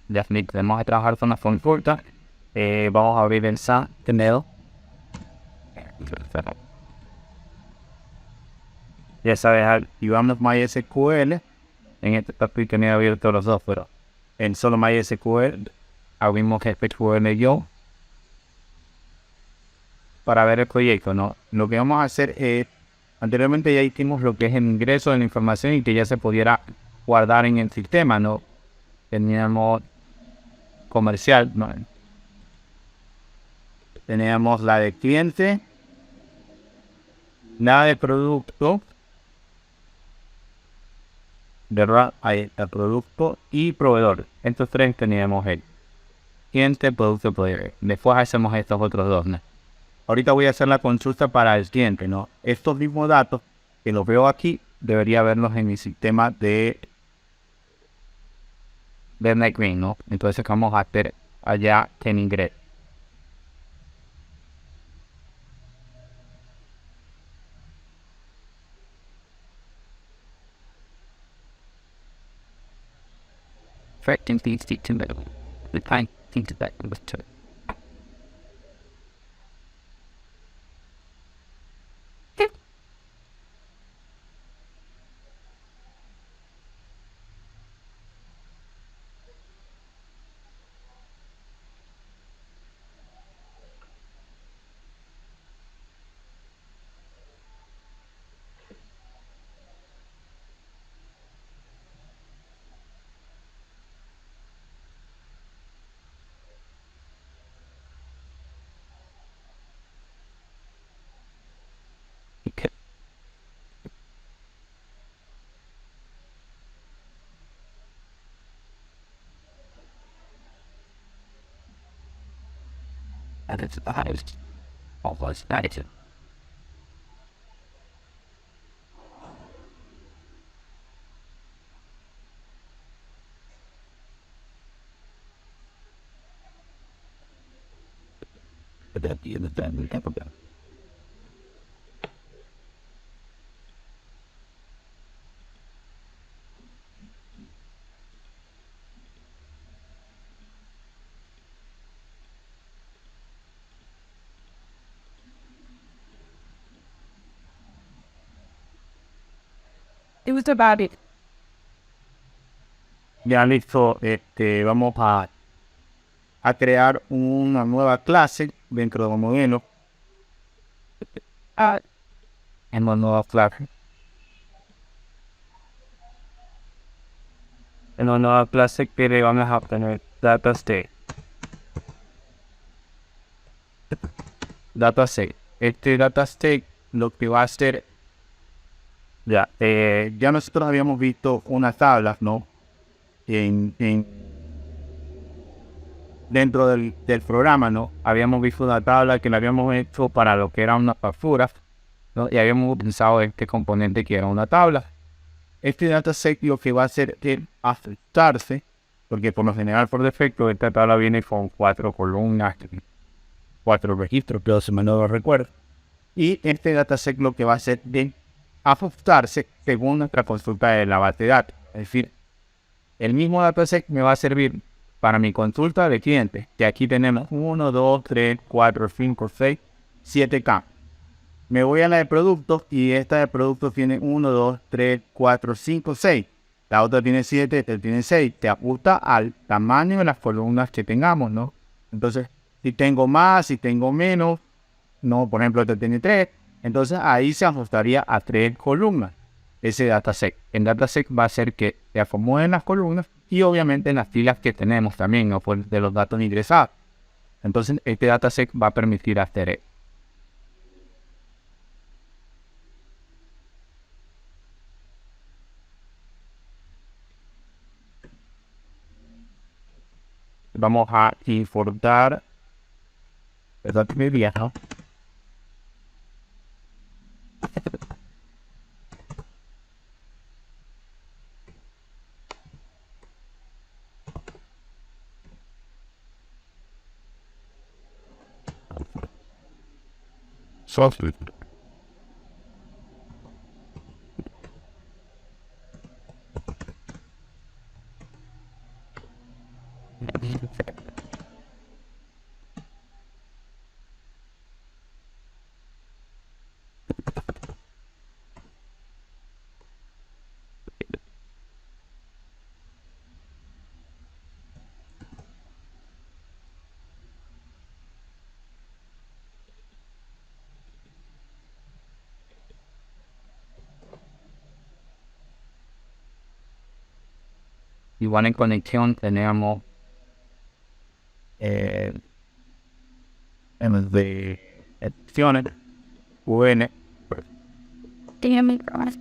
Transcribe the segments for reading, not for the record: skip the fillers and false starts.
ya tenemos que trabajar zonas consultas. Vamos a abrir el Sentinel. Ya sabes, activamos MySQL. En este caso tenía abierto los dos, pero en solo MySQL abrimos SQL yo para ver el proyecto, ¿no? Lo que vamos a hacer es, anteriormente ya hicimos lo que es el ingreso de la información y que ya se pudiera guardar en el sistema, ¿no? Teníamos comercial, ¿no? Teníamos la de cliente, la de producto, ¿verdad? Ahí está, producto y proveedor. Estos tres teníamos el cliente, producto, proveedor. Después hacemos estos otros dos, ¿no? Ahorita voy a hacer la consulta para el cliente, ¿no? Estos mismos datos que los veo aquí, debería verlos en mi sistema de NetBeans, ¿no? Entonces vamos a hacer allá en ingreso. Affecting these to the kind things that was to and it's the highest almost 92. But at the end of the family never go. It was about it. Ya listo, vamos a crear una nueva clase dentro del modelo. Uh, En la nueva clase. En la nueva clase que le vamos a obtener dataset. Dataset. Este dataset lo que va a hacer, ya nosotros habíamos visto unas tablas, ¿no? Dentro del programa, ¿no? Habíamos visto una tabla que la habíamos hecho para lo que eran unas facturas, ¿no? Y habíamos pensado en este componente que era una tabla. Este dataset lo que va a hacer es ajustarse, porque por lo general, por defecto, esta tabla viene con 4 columnas, 4 registros, pero si me no lo recuerdo. Y este dataset lo que va a hacer es ajustarse según nuestra consulta de la base de datos. Es decir, el mismo dataset me va a servir para mi consulta de cliente, que aquí tenemos 1, 2, 3, 4, 5, 6, 7 campos. Me voy a la de productos y esta de productos tiene 1, 2, 3, 4, 5, 6. La otra tiene 7, esta tiene 6. Te ajusta al tamaño de las columnas que tengamos, ¿no? Entonces, si tengo más, si tengo menos, no, por ejemplo, este tiene 3. Entonces, ahí se ajustaría a 3 columnas ese dataset. El dataset va a hacer que se acomoden las columnas y obviamente en las filas que tenemos también, ¿no? Pues de los datos ingresados. Entonces, este dataset va a permitir hacer eso. Vamos a importar, ¿verdad? Mi viejo. Software. Igual en conexión tenemos en el de opciones UN. Damn God.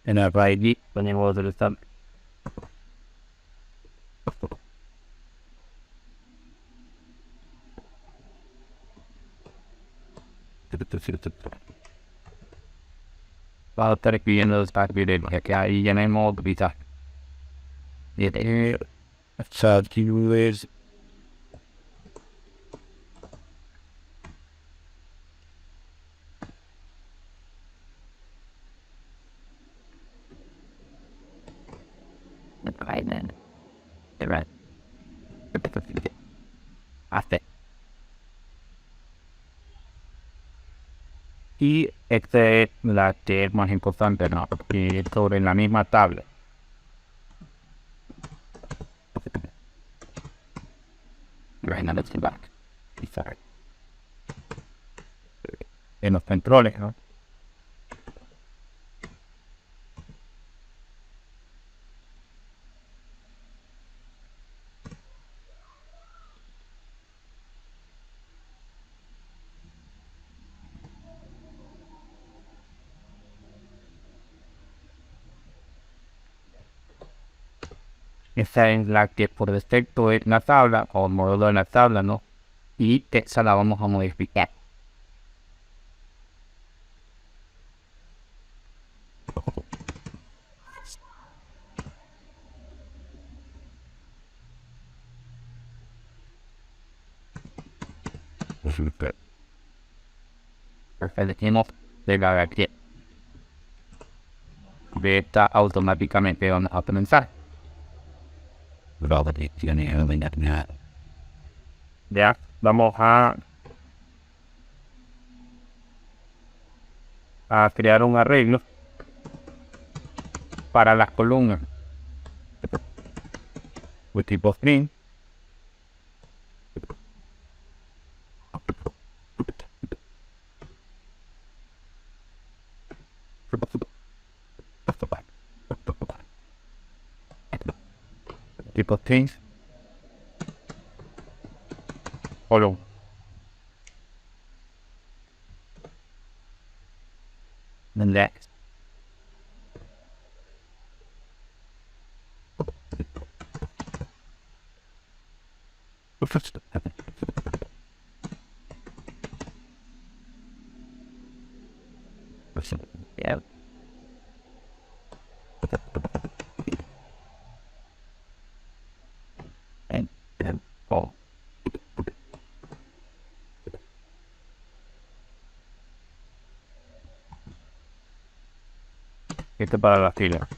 En el RAID tenemos el stand. Va a estar escribiendo los videos que ahí tenemos vistas. Actividades. Right then. Right. Hace. Y esta es la que es más importante, ¿no? Que sobre la misma tabla. Right now, let's go back. Sorry. En los controles, ¿no? Esa es la que por defecto es la tabla o el modelo de la tabla, ¿no? Y esa la vamos a modificar. Elegimos de la aquí. De esta automáticamente vamos a comenzar. Ya, vamos a crear un arreglo para las columnas de tipo string. Tipo strings. Column. Next. Yeah. And oh. Esto para la fila.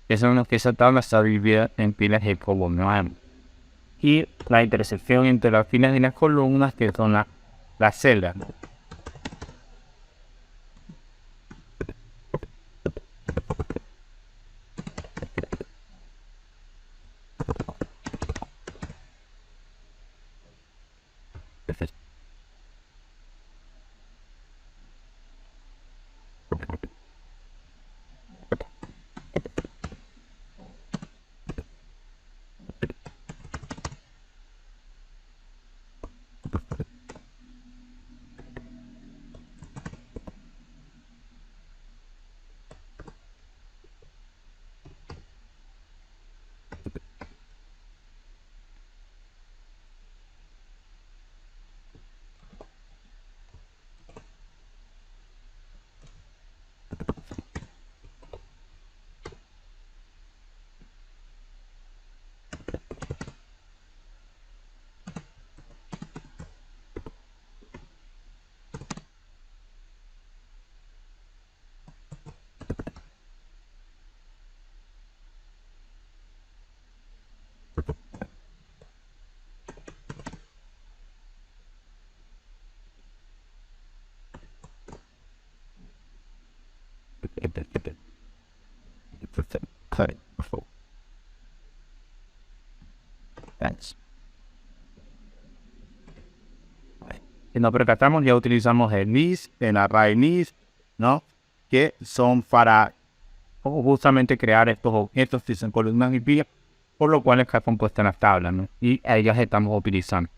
Eso es que esa tabla está dividida en filas de columnas. Y la intersección entre las filas y las columnas, que son las celdas. Si nos percatamos, ya utilizamos el list, el array list, ¿no? Que son para justamente crear estos objetos que son columnas y filas, por lo cual está compuesta en las tablas, ¿no? Y a ellas estamos utilizando.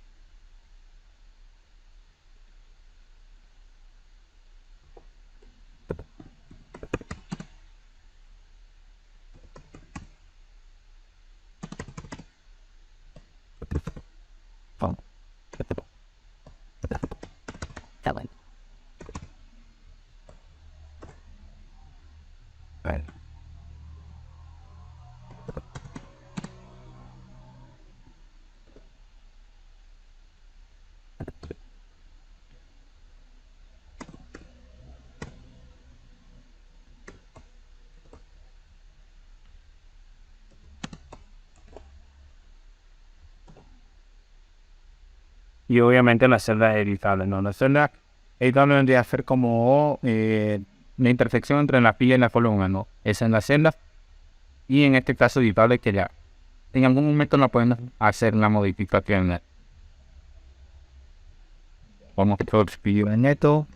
Y obviamente las celdas editables, ¿no? Las celdas editables vendría a ser como la intersección entre la fila y la columna, ¿no? Esa es la celda. Y en este caso editable que ya en algún momento no podemos hacer la modificación. Vamos a escribir en esto.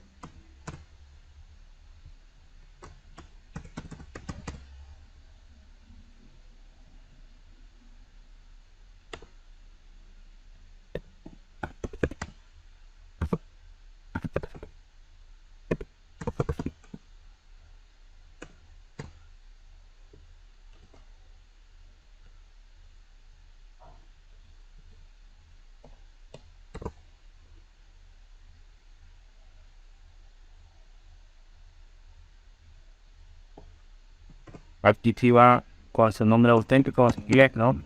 Aquí va con su nombre auténtico, ¿no?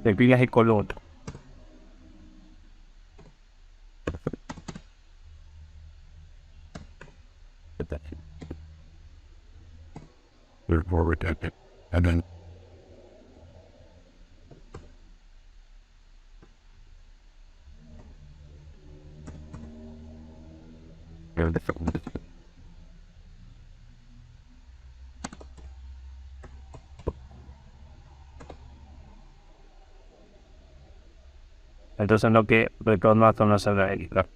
De filas y color. And then entonces lo que retorna son las celdas editables.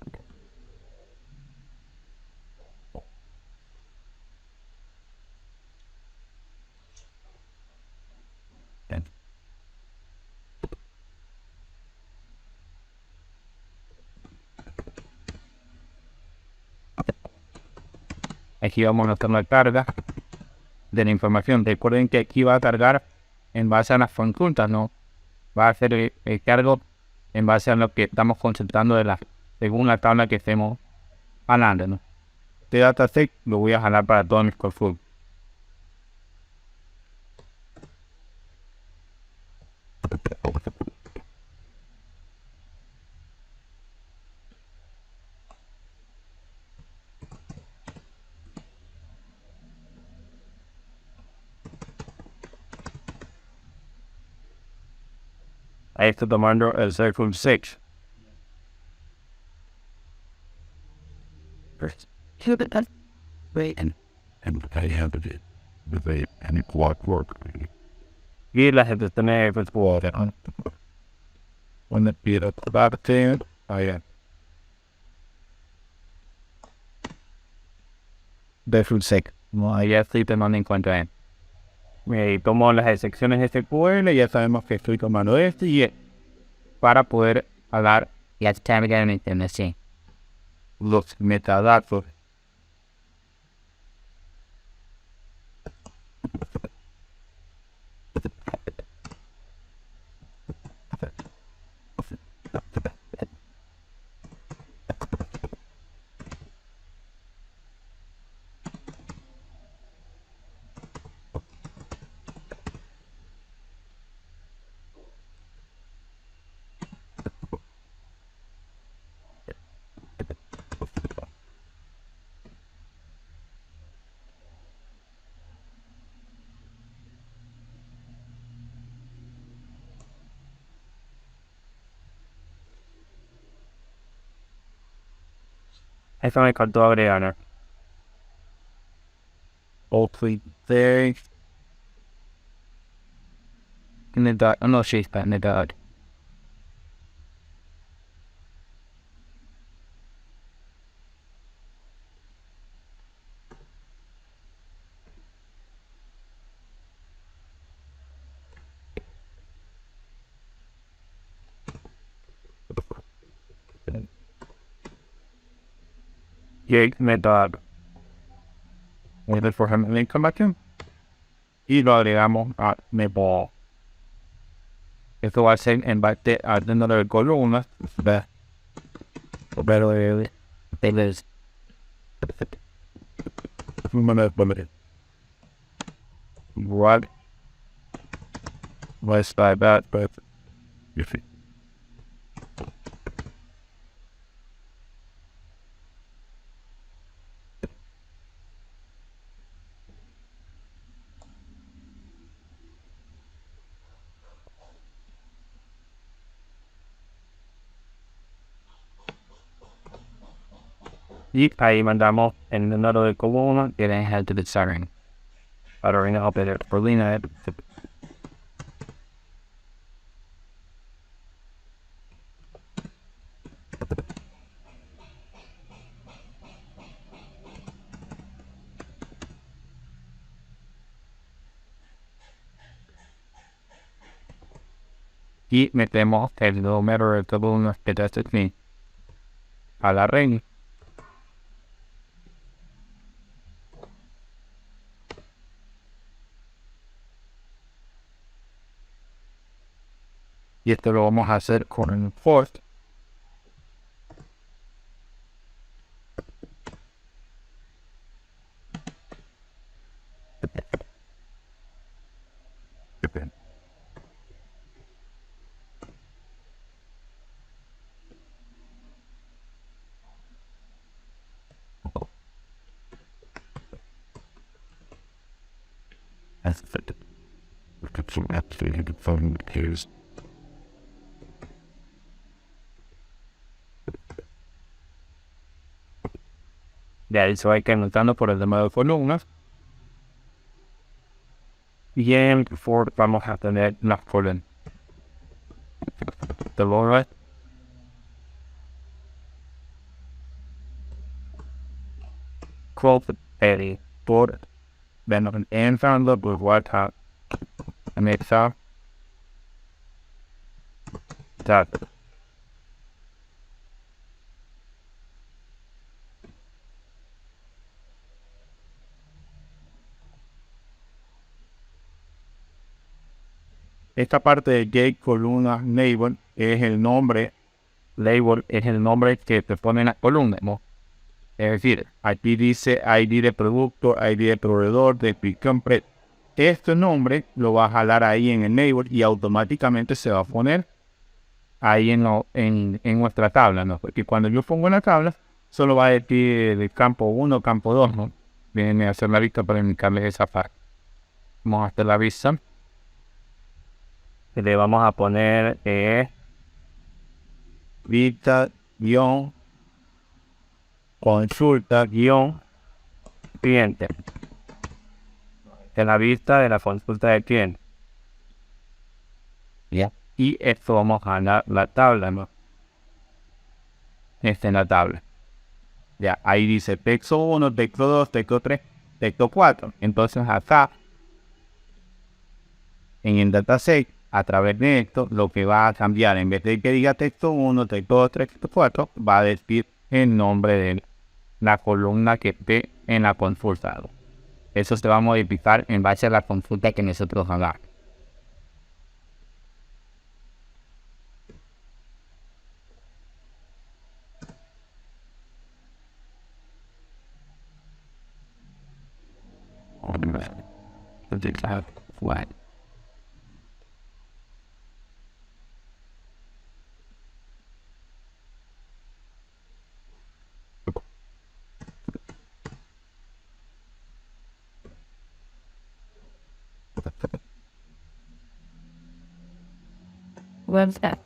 Aquí vamos a hacer la carga de la información. Recuerden que aquí va a cargar en base a las consultas, ¿no? Va a hacer el cargo en base a lo que estamos consultando según la tabla que estemos jalando, ¿no? Este dataset lo voy a jalar para todos mis consultas. Ahí estoy tomando el Circle 6. And I have it with a any clockwork. Y las de tener pues water. When the beat up about it, I am. De full sec. No, ahí estoy tomando en cuenta. Tomo las secciones de SQL, ya sabemos que estoy tomando este y para poder hablar y estar en así los metadatos. Eso me faltó agregar. hopefully there in the dark. Oh no, she's back in the dark. Jake in the dark. Waited for him and then come back in. Y lo agregamos a Meball. Esto va a ser en base a número de columnas. Pero there's what was by that, but if it y ahí mandamos el número de columna que deja de desarrollar para operar por línea. Y metemos el número de columnas que da aquí a la reina. Y esto lo vamos a hacer con el force. De ahí se va a ir anotando por el número de columnas. Y en for vamos a tener las columnas. The lower quote Eddie por den enfando bevarat anexar that esta parte de Jake columna label es el nombre. Label es el nombre que te pone en la columna, ¿no? Es decir, aquí dice ID de producto, ID de proveedor, de compre. Este nombre lo va a jalar ahí en el label y automáticamente se va a poner ahí en nuestra tabla, ¿no? Porque cuando yo pongo la tabla, solo va a decir el campo 1, campo 2, ¿no? Viene a hacer la vista para indicarles esa parte. Vamos a hacer la vista. Y le vamos a poner vista guión consulta guión cliente. En la vista de la consulta del cliente. Ya. Y esto vamos a ganar la tabla, ¿no? Esta es la tabla. Ya, ahí dice texto 1, texto 2, texto 3, texto 4. Entonces acá, en el dataset, a través de esto, lo que va a cambiar, en vez de que diga texto 1, texto 2, texto 4, va a decir el nombre de la columna que esté en la consulta. Eso se va a modificar en base a la consulta que nosotros hagamos. Website.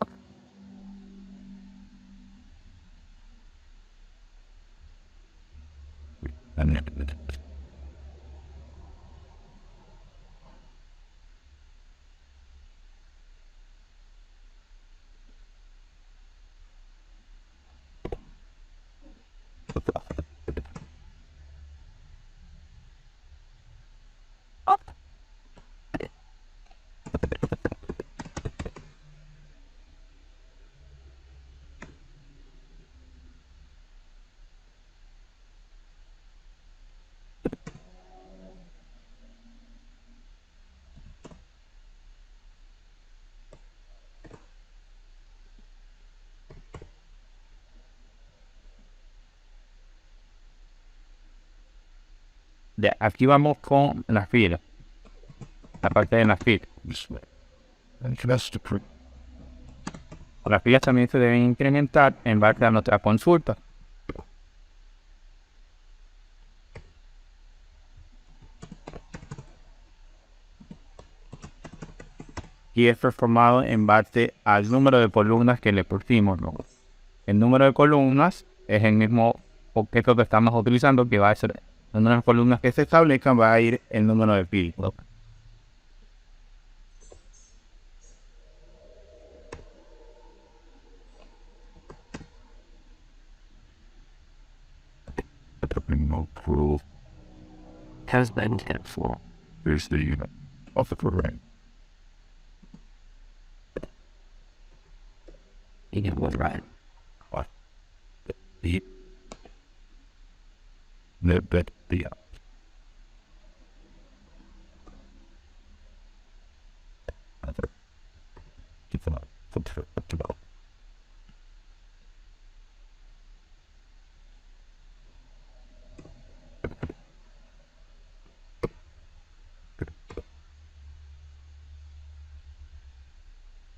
Aquí vamos con las filas, la parte de las filas. Las filas también se deben incrementar en base a nuestra consulta. Y esto es formado en base al número de columnas que le pusimos, ¿no? El número de columnas es el mismo objeto que estamos utilizando, que va a ser el número de columnas que se establezcan, va a ir el número de filas, ¿no? Has been kept for. There's the unit of the program. You was right. What? The the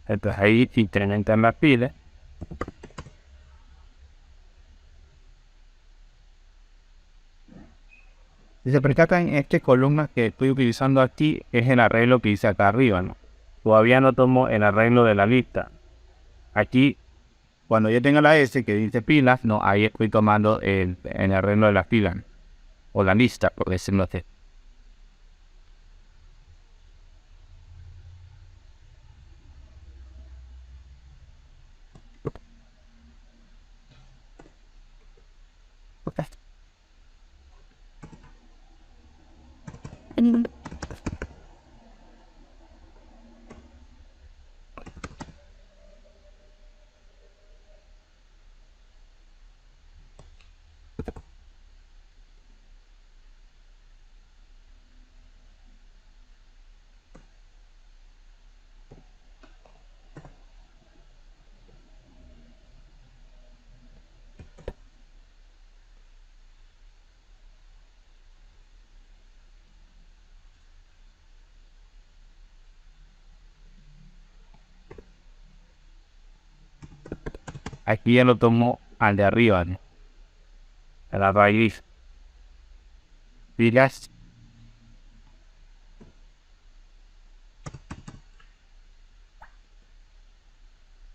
Entonces ahí incrementan las filas. Si se percatan, esta columna que estoy utilizando aquí es el arreglo que hice acá arriba, ¿no? Todavía no tomo el arreglo de la lista. Aquí, cuando yo tenga la S que dice pilas, no, ahí estoy tomando el arreglo de las filas, o la lista, por decirlo así. And Aquí ya lo tomo al de arriba, ¿no? A la raíz. Filas.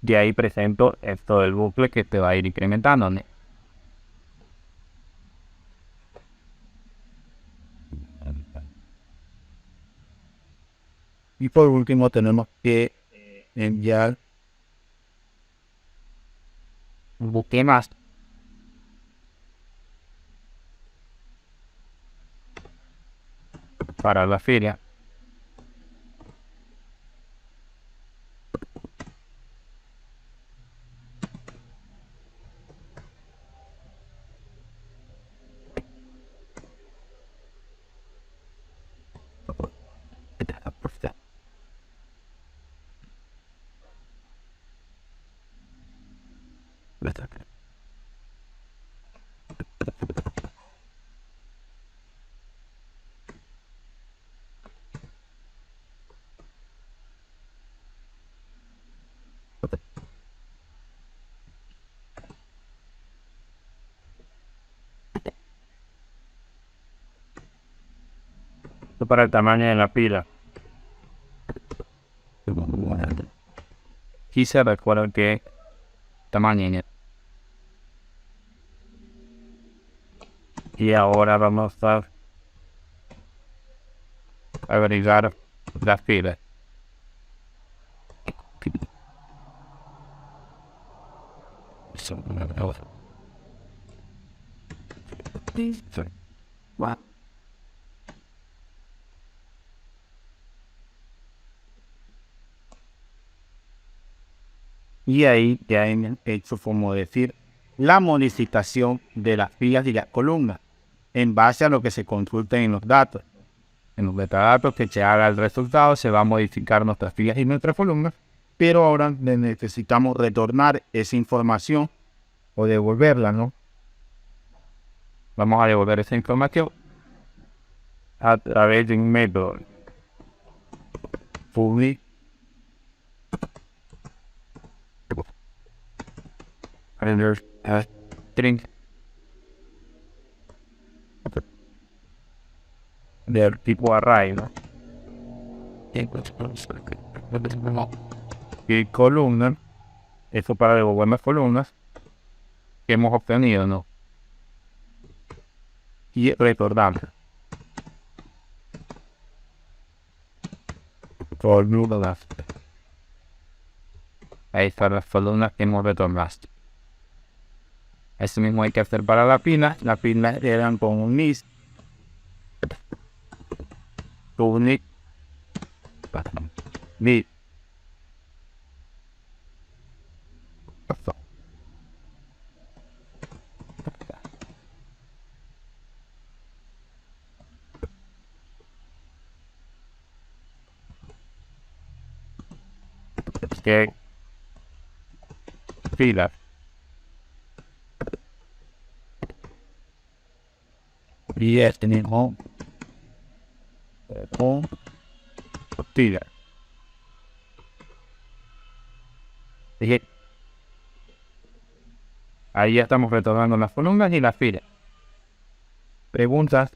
De ahí presento esto del bucle que te va a ir incrementando, ¿no? Y por último tenemos que enviar un bucle más para la feria. Esto para el tamaño de la pila. Aquí se recuerda que tamaño. Y ahora vamos a agregar las filas. Wow. Y ahí ya han hecho, como decir, la modificación de las filas y las columnas en base a lo que se consulte en los datos. En los metadatos que se haga el resultado se va a modificar nuestras filas y nuestras columnas, pero ahora necesitamos retornar esa información o devolverla, ¿no? Vamos a devolver esa información a través de un método public string del tipo array, ¿no? Y columna, eso para devolver las columnas que hemos obtenido, ¿no? Y recordamos. Columnas. Ahí están las columnas que hemos retornado. Eso mismo hay que hacer para la pila. Las pilas eran con un list. Con list. Que fila y este mismo con tira. Dije, ahí ya estamos retornando las columnas y las filas. Preguntas.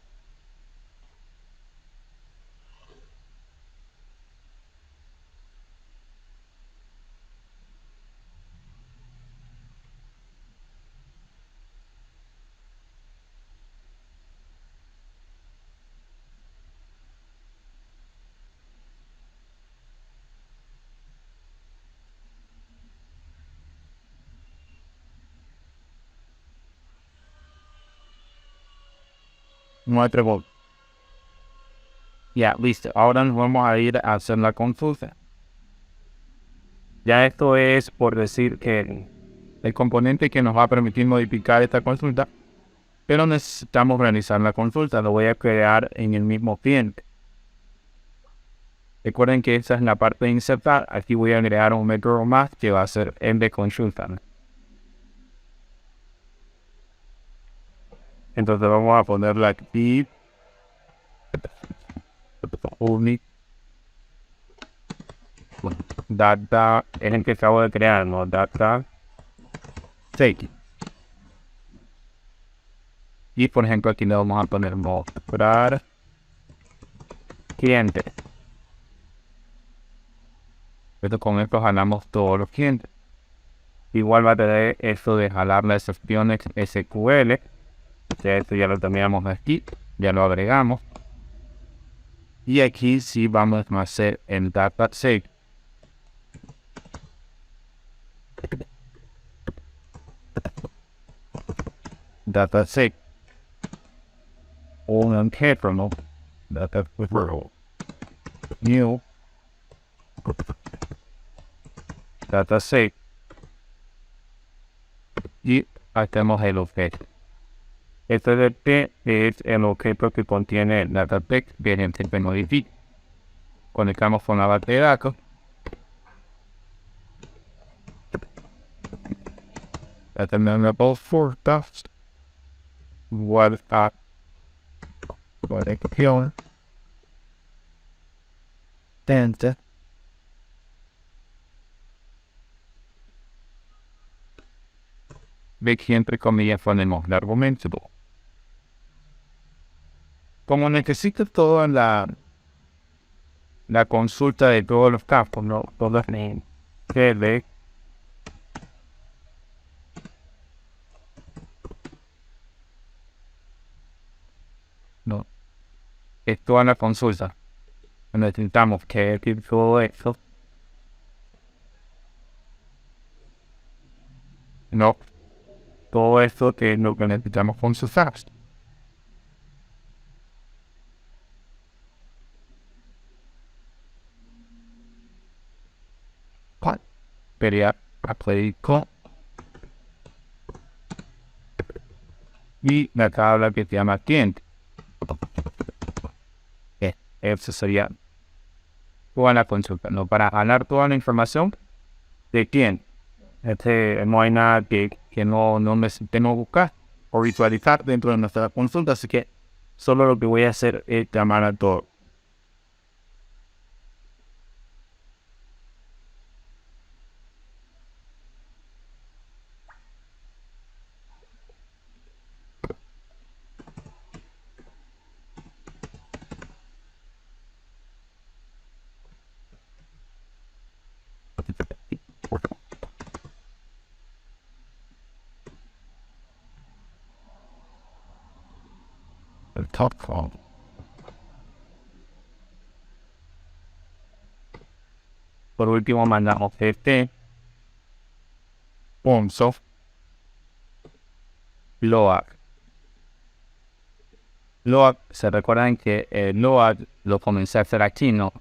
Nuestro voto. Ya, listo. Ahora nos vamos a ir a hacer la consulta. Ya esto es por decir que el componente que nos va a permitir modificar esta consulta, pero necesitamos realizar la consulta. Lo voy a crear en el mismo cliente. Recuerden que esta es la parte de insertar. Aquí voy a agregar un método más que va a ser el de consulta. Entonces vamos a ponerle aquí unique data, es el que acabo de crear, ¿no? Data take. Y por ejemplo aquí le vamos a poner mostrar cliente. Esto con esto jalamos todos los clientes. Igual va a tener esto de jalar las excepciones SQL. Esto ya lo teníamos aquí, ya lo agregamos. Y aquí sí vamos a hacer el data set. Data set. Un objeto, ¿no? Data set. New. Data set. Y hacemos el objeto. Este DT es el objeto que contiene el data text que se modifica. Conectamos con la base de datos. Determinable for task. WhatsApp. Conexión. Tense. Ve que entre comillas ponemos el argumento. Como necesito toda la consulta de todos los campos, ¿no? Todas las que de no es toda la consulta. Necesitamos que todo eso no todo esto que es lo que necesitamos consultar. Sería aplico y la tabla que se llama cliente. Eso sería toda la consulta, ¿no? Para ganar toda la información de quién. No hay nada que no necesitemos buscar o visualizar dentro de nuestra consulta, así que Solo lo que voy a hacer es llamar a todos. The top call. Por último, mandamos Ponzo, Load. Load, se recuerdan que el Load lo comencé a hacer aquí, ¿no?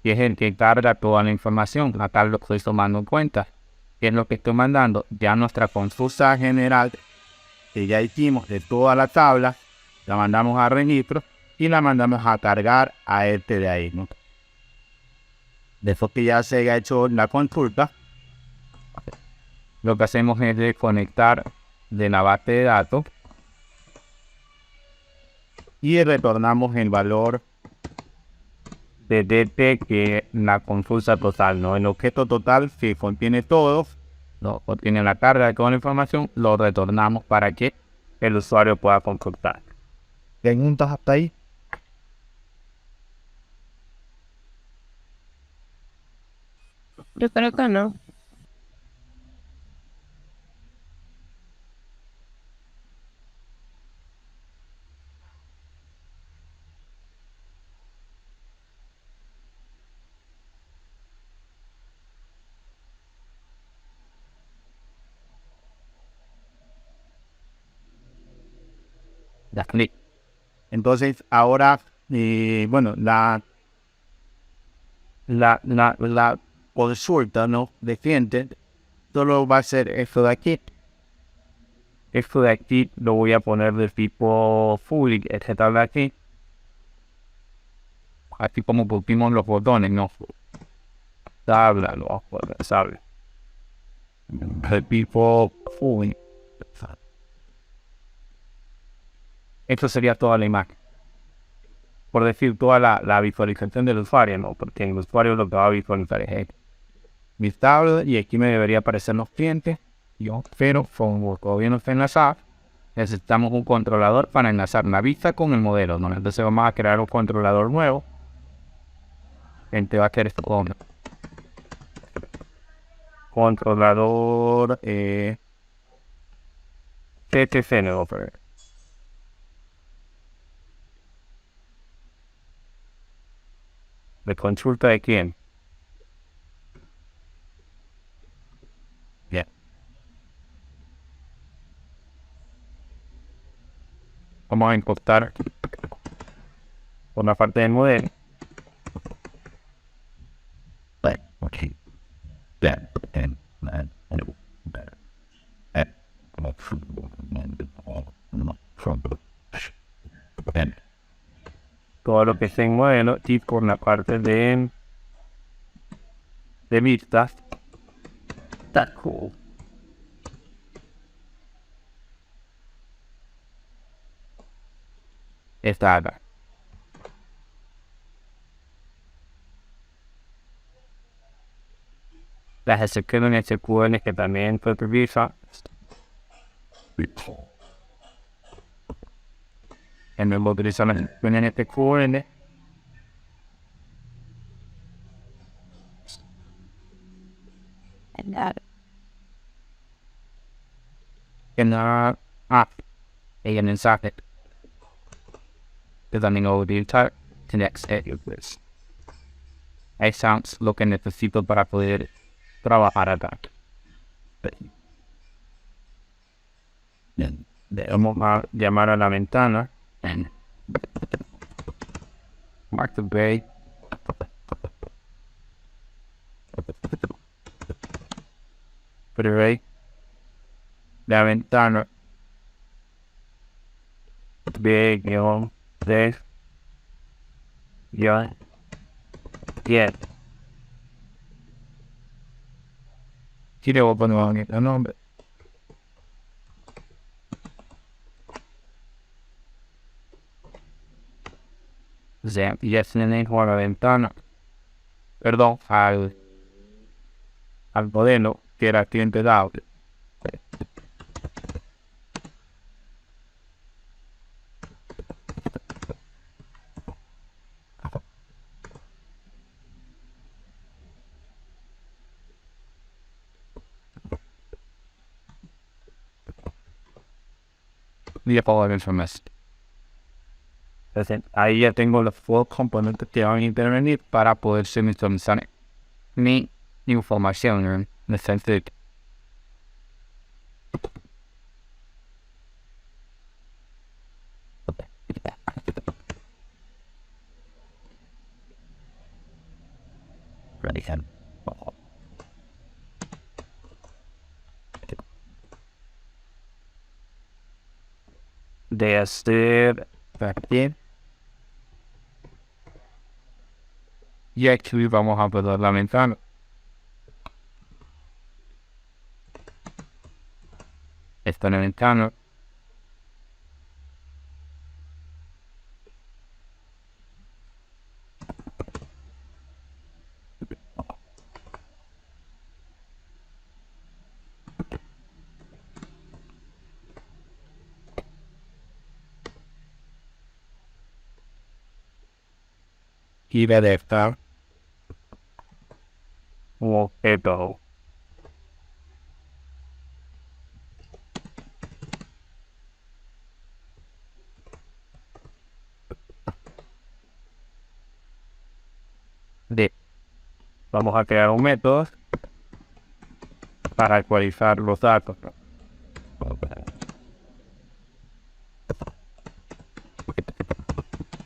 Y es el que carga toda la información. Acá lo estoy tomando en cuenta. ¿Qué es lo que estoy mandando? Ya nuestra consulta general que ya hicimos de toda la tabla, la mandamos a registro y la mandamos a cargar a este de ahí, ¿no? Después que ya se haya hecho la consulta, lo que hacemos es desconectar de la base de datos y retornamos el valor de DT, que es la consulta total, ¿no? El objeto total que contiene todo, ¿no? Contiene la carga de toda la información, lo retornamos para que el usuario pueda consultar. ¿Preguntas hasta ahí? Yo creo que no. Ya. Entonces, ahora, bueno, la consulta, ¿no? De cliente solo va a ser esto de aquí. Esto de aquí lo voy a poner de tipo full, etcétera, de aquí. Así como pusimos los botones, ¿no? Tabla, lo vamos a poner, ¿sabes? De tipo full. Esto sería toda la imagen. Por decir, toda la visualización del usuario, ¿no? Porque el usuario lo que va a visualizar es mi tabla, y aquí me debería aparecer los clientes. Pero como todavía no está enlazado, necesitamos un controlador para enlazar la vista con el modelo, ¿no? Entonces vamos a crear un controlador nuevo. Gente va a hacer esto con controlador TTC, ¿no? ¿De consulta de quién? Bien. Vamos a importar por la parte del modelo. Okay. That and that and that. And Todo lo que esté en modelo y por la parte de vistas. That's cool. Esta acá. Las excepciones SQL que también fue prevista en nuevo utilizar las excepciones SQL And that. en la en el mensaje que también lo voy a utilizar the next edit. Hay sounds lo que necesito para poder trabajar acá. Vamos a llamar a la ventana and mark the bay. Prevey la ventana B-D 10. Aquí le voy a poner el nombre. sea, ya tienen a la ventana, perdón, al modelo que era cliente dado. Y ya puedo ver información. Entonces, ahí ya tengo los dos componentes que van a intervenir para poder sincronizar mi información en el sentido. Ready hand. De hacer aquí. Y aquí vamos a poner la ventana. Esta es la ventana. Y de estar un objeto de vamos a crear un método para actualizar los datos.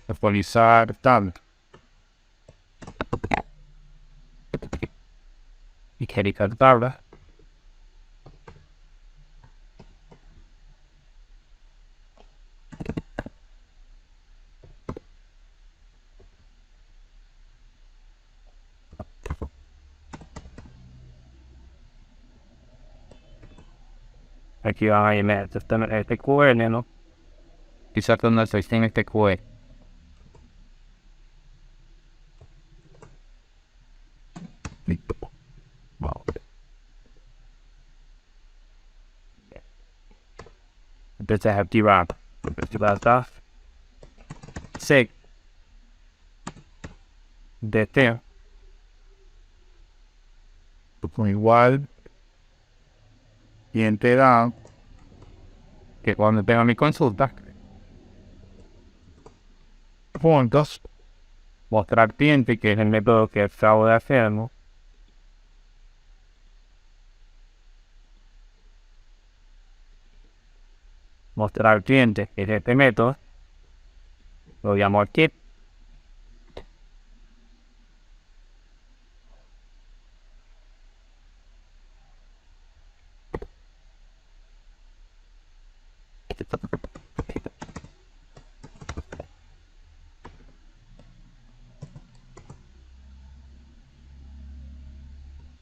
Actualizar tal. Y editar tabla. Aquí van a ir este QN, ¿no? Quizás con nuestro sistema este QN. Wow. Entonces activar data sec dt con igual y entera que cuando tenga mi consulta puntos mostrar cliente, que es el método que acabo de hacer, ¿no? Mostrar cliente, que es este método, lo llamo aquí.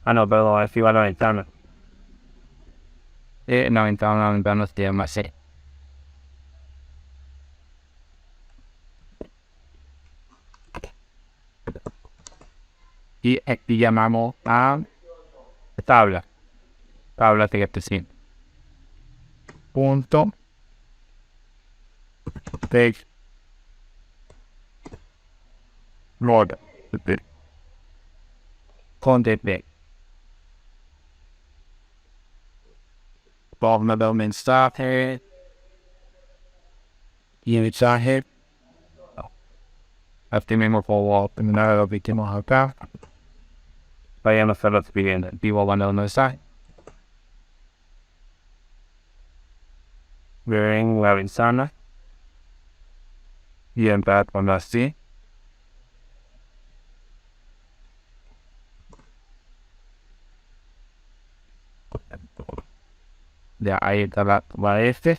Ah, no, perdón, es igual a la ventana. La ventana se llama así. Y aquí llamamos a tabla de este sí. Punto text load con dp. Vamos a dar un mensaje y el mensaje este mismo puedo terminar lo que tenemos acá. Vayan a hacer lo siguiente. Vivo mandar un mensaje. Ven la ventana y empezar con así. Ya ahí está la este.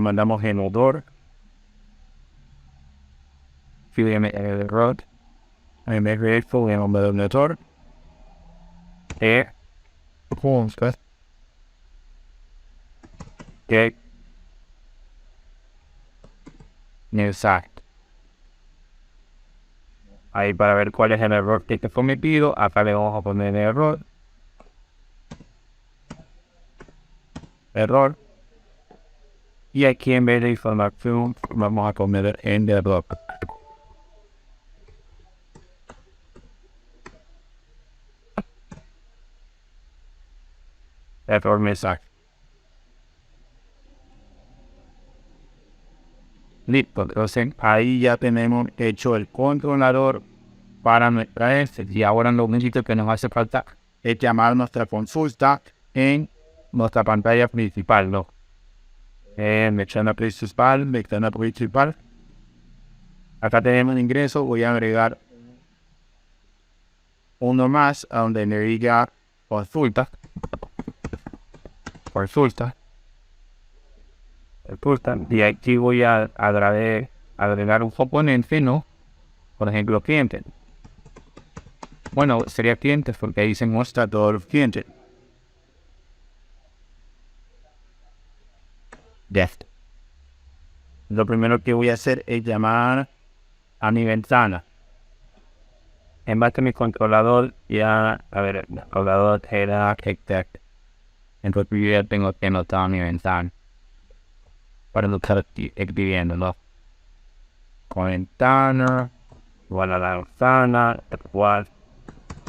Mandamos en odor. Fíjame en el error. Ahí me grateful en el monitor. Punto. Que mensaje. Ahí para ver cuál es el error que está cometido. Acá le vamos a poner error. Error. Y aquí en vez de información vamos a poner en error. Error mensaje. Listo, entonces ahí ya tenemos hecho el controlador para nuestra S. Y ahora lo único que nos hace falta es llamar nuestra consulta en nuestra pantalla principal, ¿no? En ventana principal. Acá tenemos ingreso, voy a agregar uno más a donde le diga consulta. Y aquí voy a agregar un componente, ¿no? Por ejemplo, cliente. Bueno, sería clientes porque ahí se muestra todos los clientes. Lo primero que voy a hacer es llamar a mi ventana. En base a mi controlador, ya, a ver, el controlador era architect. Entonces yo ya tengo que anotar mi ventana para lo estar escribiendo, ¿no? Con ventana, igual a la ventana, igual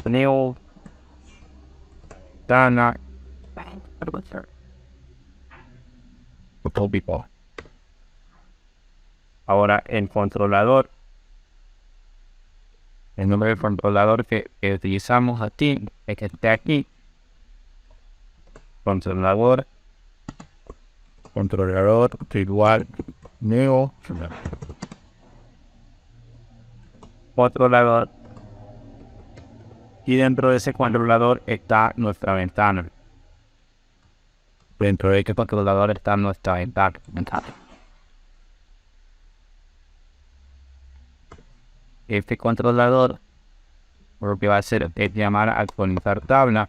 new, ventana, people. Ahora el controlador, el nombre del controlador que utilizamos aquí es que esté aquí. Controlador igual new controlador, y dentro de ese controlador está nuestra ventana. Dentro de este controlador está nuestra ventana. Este controlador lo que va a hacer es llamar a actualizar tabla.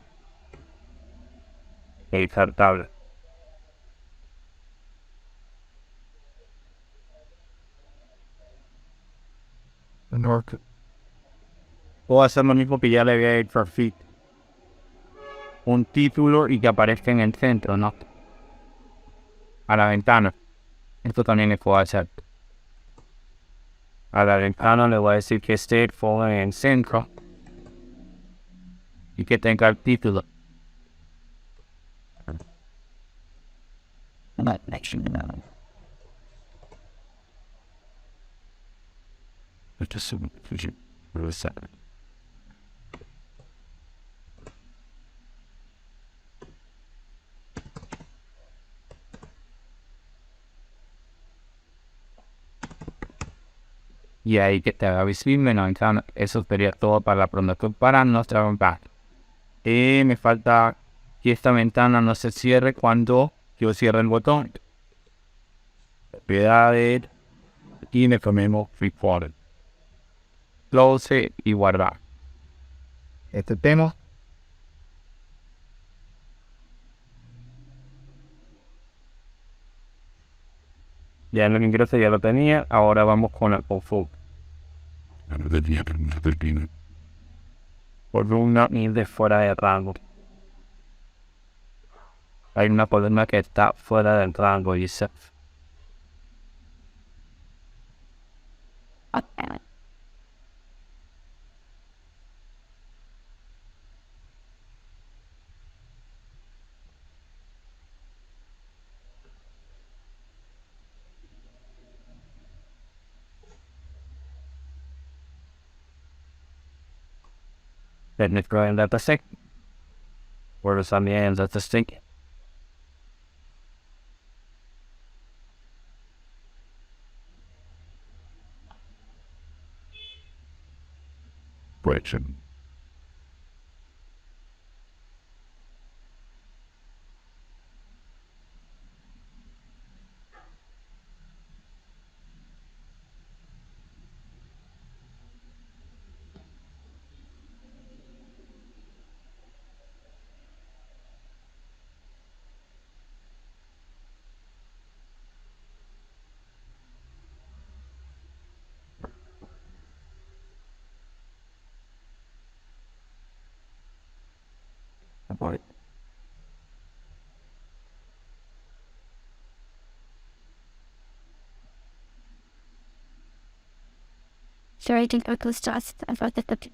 Puedo hacer lo mismo que ya le había hecho a Fit. Un título y que aparezca en el centro, ¿no? A la ventana. Esto también le puedo hacer. A la ventana le voy a decir que esté en el centro y que tenga el título. Y ahí que esté visible en la ventana. Eso sería todo para la promoción para nuestra ventana. Y me falta que esta ventana no se cierre cuando yo cierre el botón. Propiedades y le ponemos record. Close y guardar. Este tema. Ya en el ingreso ya lo tenía. Ahora vamos con el consulta. Columna y de fuera de rango. Hay una columna que está fuera del rango, dice. Let me go in that sec. Where is on the end of the stick? Question. point. Sorry, I think I was just about the.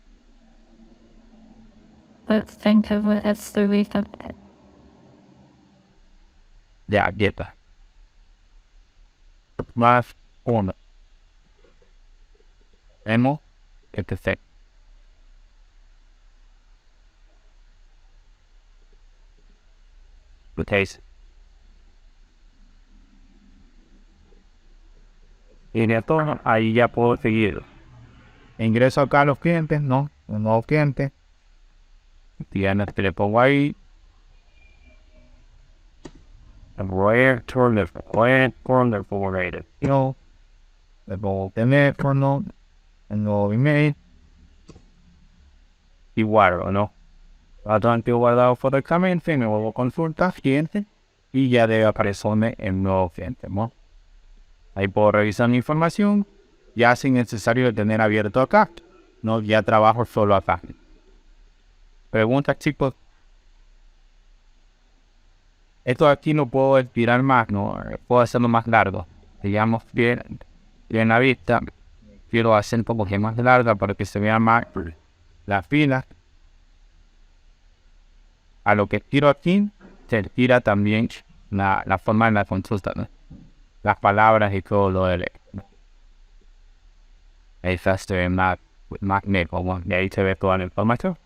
Let's think of it as the week of it. Ya, dieta. Más uno. Hemos, etc. Case. Y de todo, ahí ya puedo seguir. Ingreso acá a los clientes, ¿no? Un nuevo cliente. Tienes, te le pongo ahí. Where turn the forwarded. Yo le pongo teléfono, el nuevo email. Y guardo, ¿no? Bastante guardado correctamente, me vuelvo a consultar cliente y ya debe aparecerme el nuevo cliente, ¿no? Ahí puedo revisar mi información, ya sin necesario tener abierto acá, ¿no? Ya trabajo solo acá. Preguntas, chicos. Esto aquí no puedo estirar más, ¿no? Puedo hacerlo más largo. Digamos que en la vista quiero hacer un poco más larga para que se vea más la fila. A lo que tiro aquí, se tira también la forma de la consulta, ¿no? Las palabras y todo lo de ahí se ve más negro, ¿no? Y ahí se ve toda la información.